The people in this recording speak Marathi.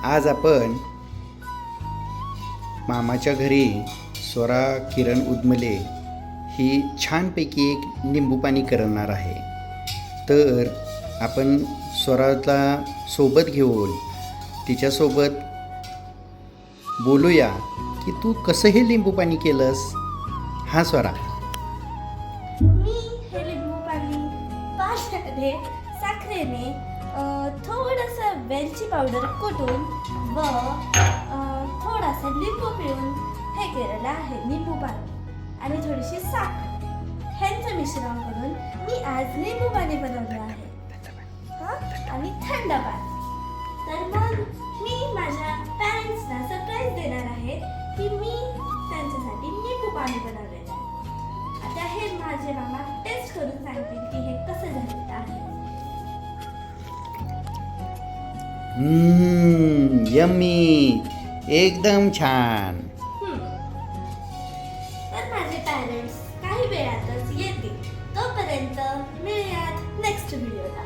आज आपण मामाच्या घरी स्वरा किरण उदमले ही छानपैकी एक निंबू पाणी करणार आहे. तर आपण स्वराला सोबत घेऊन तिच्यासोबत बोलूया की तू कसं हे लिंबू पाणी केलंस. हा स्वरा. मी हे लिंबू पाणी पाण्याने साखरेने थोडंसं वेलची पावडर कुटून व थोडासा लिंबू पिळून हे केलेलं आहे लिंबू पाणी आणि थोडीशी साखर ह्यांचं मिश्रण करून मी आज लिंबू पाणी बनवलं आहे. आणि थंड पाणी. तर मग मी माझ्या पॅरेंट्सना सरप्राईज देणार आहे की मी त्यांच्यासाठी लिंबू पाणी बनवलेलं आहे. आता हे माझे मामा टेस्ट करून सांगतील की हे कसं झालेलं आहे. यम्मी, एकदम छान. तर माझे पॅरेंट्स काही वेळातच येतील. तोपर्यंत मिळूयात नेक्स्ट व्हिडिओला.